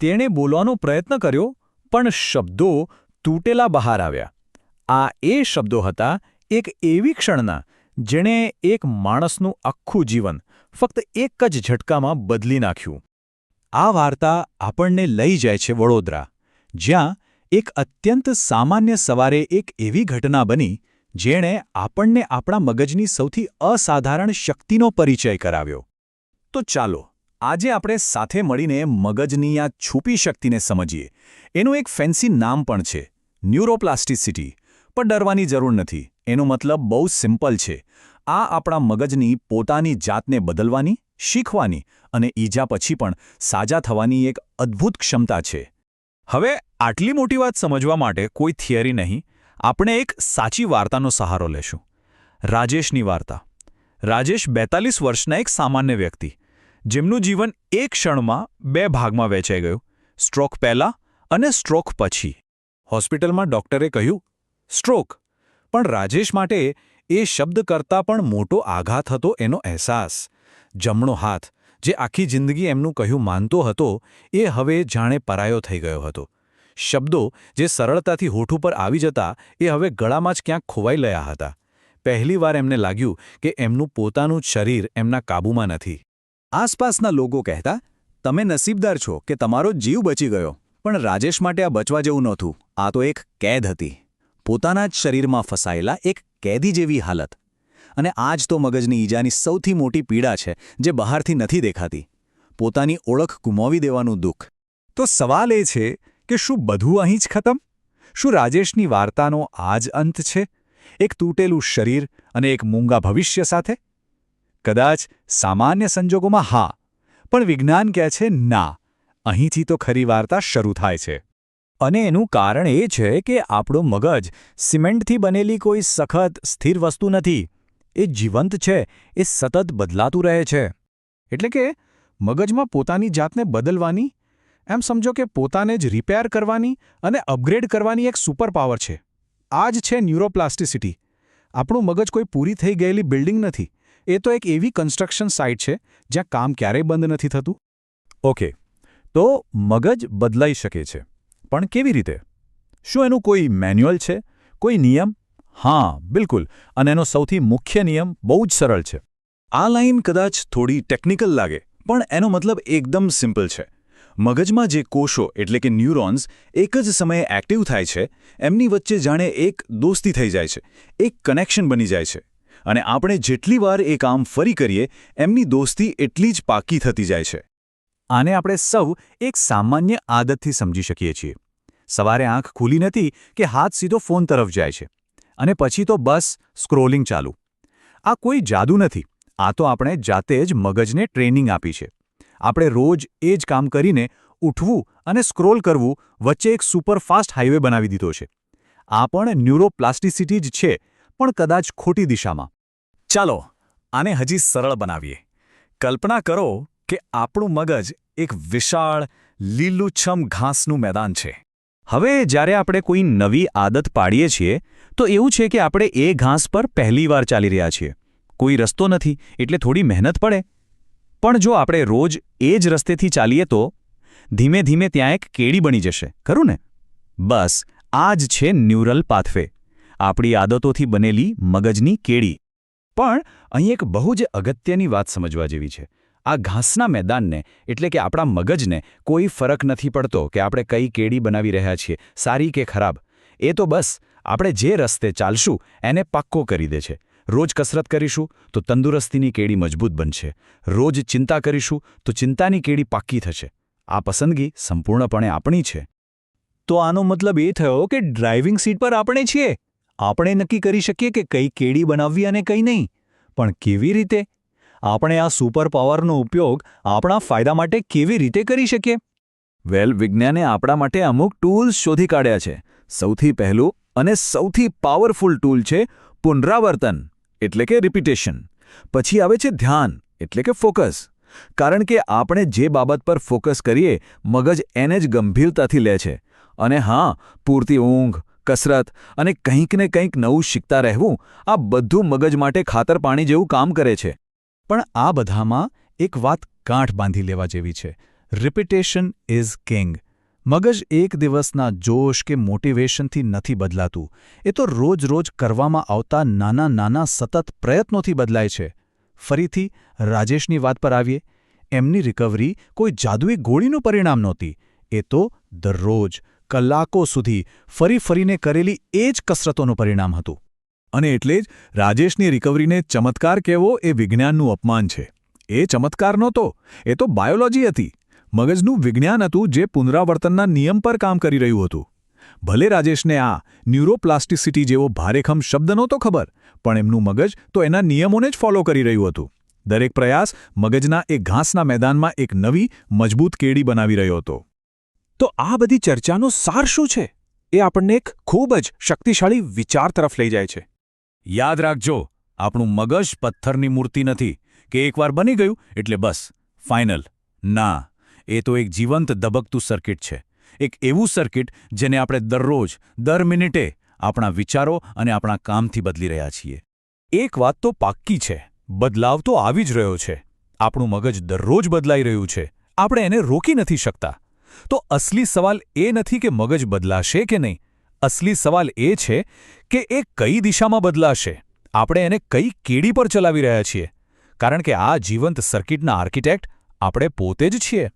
તેણે બોલવાનો પ્રયત્ન કર્યો, પણ શબ્દો તૂટેલા બહાર આવ્યા. આ એ શબ્દો હતા એક એવી ક્ષણના જેણે એક માણસનું આખું જીવન ફક્ત એક જ ઝટકામાં બદલી નાખ્યું. આ વાર્તા આપણને લઈ જાય છે વડોદરા, જ્યાં એક અત્યંત સામાન્ય સવારે એક એવી ઘટના બની જેણે આપણને આપણા મગજની સૌથી અસાધારણ શક્તિનો પરિચય કરાવ્યો. તો ચાલો આજે આપણે સાથે મળીને મગજની આ છુપી શક્તિને સમજીએ. એનું એક ફેન્સી નામ પણ છે, ન્યુરોપ્લાસ્ટિસિટી. પણ ડરવાની જરૂર નથી. એનો મતલબ બહુ સિમ્પલ છે. આ આપણા મગજની પોતાની જાતને બદલવાની, શીખવાની અને ઈજા પછી પણ સાજા થવાની એક અદ્ભુત ક્ષમતા છે. હવે આટલી મોટી વાત સમજવા માટે કોઈ થિયરી નહીં, આપણે એક સાચી વાર્તાનો સહારો લેશું. રાજેશની વાર્તા. રાજેશ 42 વર્ષના એક સામાન્ય વ્યક્તિ, જેમનું જીવન એક ક્ષણમાં 2 ભાગમાં વહેંચાઈ ગયું, સ્ટ્રોક પહેલાં અને સ્ટ્રોક પછી. હોસ્પિટલમાં ડૉક્ટરે કહ્યું સ્ટ્રોક, પણ રાજેશ માટે એ શબ્દ કરતાં પણ મોટો આઘાત હતો એનો અહેસાસ. જમણો હાથ, જે આખી જિંદગી એમનું કહ્યું માનતો હતો, એ હવે જાણે પરાયો થઈ ગયો હતો. શબ્દો જે સરળતાથી હોઠ ઉપર આવી જતા, એ હવે ગળામાં જ ક્યાંક ખોવાઈ ગયા હતા. પહેલીવાર એમને લાગ્યું કે એમનું પોતાનું જ શરીર એમના કાબૂમાં નથી. આસપાસના લોકો કહેતા, તમે નસીબદાર છો કે તમારો જીવ બચી ગયો. પણ રાજેશ માટે આ બચવા જેવું નહોતું. આ તો એક કેદ હતી, પોતાના જ શરીરમાં ફસાયેલા એક કેદી જેવી હાલત. અને આ જ તો મગજની ઈજાની સૌથી મોટી પીડા છે, જે બહારથી નથી દેખાતી. પોતાની ઓળખ ગુમાવી દેવાનું દુઃખ. તો સવાલ એ છે કે શું બધું અહીં જ ખતમ? શું રાજેશની વાર્તાનો આ જ અંત છે, એક તૂટેલું શરીર અને એક મૂંગા ભવિષ્ય સાથે? કદાચ સામાન્ય સંજોગોમાં હા, પણ વિજ્ઞાન કહે છે ના, અહીંથી તો ખરી વાર્તા શરૂ થાય છે. અને એનું કારણ એ છે કે આપણું મગજ સિમેન્ટથી બનેલી કોઈ સખત, સ્થિર વસ્તુ નથી. એ જીવંત છે, એ સતત બદલાતું રહે છે. એટલે કે મગજમાં પોતાની જાતને બદલવાની, એમ સમજો કે પોતાને જ રિપેર કરવાની અને અપગ્રેડ કરવાની એક સુપર પાવર છે. આ જ છે ન્યુરોપ્લાસ્ટિસિટી. આપણું મગજ કોઈ પૂરી થઈ ગયેલી બિલ્ડિંગ નથી. એ તો એક એવી કન્સ્ટ્રક્શન સાઇટ છે જ્યાં કામ ક્યારેય બંધ નથી થતું. ઓકે, તો મગજ બદલાઈ શકે છે, પણ કેવી રીતે? શું એનું કોઈ મેન્યુઅલ છે, કોઈ નિયમ? હા, બિલકુલ. અને એનો સૌથી મુખ્ય નિયમ બહુ જ સરળ છે. આ લાઈન કદાચ થોડી ટેકનિકલ લાગે, પણ એનો મતલબ એકદમ સિમ્પલ છે. મગજમાં જે કોષો એટલે કે ન્યુરોન્સ એક જ સમયે એક્ટિવ થાય છે, એમની વચ્ચે જાણે એક દોસ્તી થઈ જાય છે, એક કનેક્શન બની જાય છે. અને આપણે જેટલી વાર એ કામ ફરી કરીએ, એમની દોસ્તી એટલી જ પાકી થતી જાય છે. આને આપણે સૌ એક સામાન્ય આદતથી સમજી શકીએ છીએ. સવારે આંખ ખુલી નથી કે હાથ સીધો ફોન તરફ જાય છે, અને પછી તો બસ સ્ક્રોલિંગ ચાલુ. આ કોઈ જાદુ નથી. આ તો આપણે જાતે જ મગજને ટ્રેનિંગ આપી છે. આપણે રોજ એ જ કામ કરીને ઉઠવું અને સ્ક્રોલ કરવું વચ્ચે એક સુપરફાસ્ટ હાઈવે બનાવી દીધો છે. આ પણ ન્યુરોપ્લાસ્ટિસિટી જ છે, પણ કદાચ ખોટી દિશામાં. ચાલો આને હજી સરળ બનાવીએ. કલ્પના કરો કે આપણું મગજ એક વિશાળ, લીલુંછમ ઘાસનું મેદાન છે. હવે જ્યારે આપણે કોઈ નવી આદત પાડીએ છીએ, તો એવું છે કે આપણે એ ઘાસ પર પહેલીવાર ચાલી રહ્યા છીએ. કોઈ રસ્તો નથી, એટલે થોડી મહેનત પડે. પણ જો આપણે રોજ એ જ રસ્તેથી ચાલીએ તો ધીમે ધીમે ત્યાં એક કેડી બની જશે, ખરું ને? બસ આ જ છે ન્યુરલ પાથવે, આપણી આદતોથી બનેલી મગજની કેડી. પણ અહીં એક બહુ જ અગત્યની વાત સમજવા જેવી છે. આ ઘાસના મેદાનને એટલે કે આપણા મગજને કોઈ ફરક નથી પડતો કે આપણે કઈ કેડી બનાવી રહ્યા છીએ, સારી કે ખરાબ. એ તો બસ આપણે જે રસ્તે ચાલશું એને પાક્કો કરી દે છે. રોજ કસરત કરીશું તો તંદુરસ્તીની કેડી મજબૂત બનશે. રોજ ચિંતા કરીશું તો ચિંતાની કેડી પાક્કી થશે. આ પસંદગી સંપૂર્ણપણે આપણી છે. તો આનો મતલબ એ થયો કે ડ્રાઇવિંગ સીટ પર આપણે છીએ. આપણે નક્કી કરી શકીએ કે કઈ કેડી બનાવવી અને કઈ નહીં. પણ કેવી રીતે? આપણે આ સુપર પાવરનો ઉપયોગ આપણા ફાયદા માટે કેવી રીતે કરી શકીએ? વેલ, વિજ્ઞાને આપણા માટે અમુક ટૂલ્સ શોધી કાઢ્યા છે. સૌથી પહેલું અને સૌથી પાવરફુલ ટૂલ છે પુનરાવર્તન એટલે કે રિપીટેશન. પછી આવે છે ધ્યાન એટલે કે ફોકસ. કારણ કે આપણે જે બાબત પર ફોકસ કરીએ, મગજ એને જ ગંભીરતાથી લે છે. અને હા, પૂરતી ઊંઘ, કસરત અને કંઈક ને કંઈક નવું શીખતા રહેવું, આ બધું મગજ માટે ખાતર પાણી જેવું કામ કરે છે. પણ આ બધામાં એક વાત ગાંઠ બાંધી લેવા જેવી છે. Repetition is king. મગજ એક દિવસના જોશ કે મોટિવેશનથી નથી બદલાતું. એ તો રોજ કરવામાં આવતા નાના નાના સતત પ્રયત્નોથી બદલાય છે. ફરીથી રાજેશની વાત પર આવીએ. એમની રિકવરી કોઈ જાદુઈ ગોળીનું પરિણામ નહોતી. એ તો દરરોજ કલાકો સુધી ફરીને કરેલી એ જ કસરતોનું પરિણામ હતું. અને એટલે જ રાજેશની રિકવરીને ચમત્કાર કહેવો એ વિજ્ઞાનનું અપમાન છે. એ ચમત્કાર નહોતો, એ તો બાયોલોજી હતી. મગજનું વિજ્ઞાન હતું જે પુનરાવર્તનના નિયમ પર કામ કરી રહ્યું હતું. ભલે રાજેશને આ ન્યુરોપ્લાસ્ટિસિટી જેવો ભારેખમ શબ્દ નહોતો ખબર, પણ એમનું મગજ તો એના નિયમોને જ ફોલો કરી રહ્યું હતું. દરેક પ્રયાસ મગજના એ ઘાસના મેદાનમાં એક નવી, મજબૂત કેડી બનાવી રહ્યો હતો. તો આ બધી ચર્ચાનો સાર શું છે? એ આપણને એક ખૂબ જ શક્તિશાળી વિચાર તરફ લઈ જાય છે. યાદ રાખજો, આપણું મગજ પથ્થરની મૂર્તિ નથી કે એકવાર બની ગયું એટલે બસ ફાઇનલ. ના, એ તો એક જીવંત ધબકતું સર્કિટ છે. એક એવું સર્કિટ જેને આપણે દરરોજ, દર મિનિટે આપણા વિચારો અને આપણા કામથી બદલી રહ્યા છીએ. એક વાત તો પાક્કી છે, બદલાવ તો આવી જ રહ્યો છે. આપણું મગજ દરરોજ બદલાઈ રહ્યું છે. આપણે એને રોકી નથી શકતા. તો અસલી સવાલ એ નથી કે મગજ બદલાશે કે નહીં. અસલી સવાલ એ છે કે એ કઈ દિશામાં બદલાશે. આપણે એને કઈ કેડી પર ચલાવી રહ્યા છીએ. કારણ કે આ જીવંત સર્કિટના આર્કિટેક્ટ આપણે પોતે જ છીએ.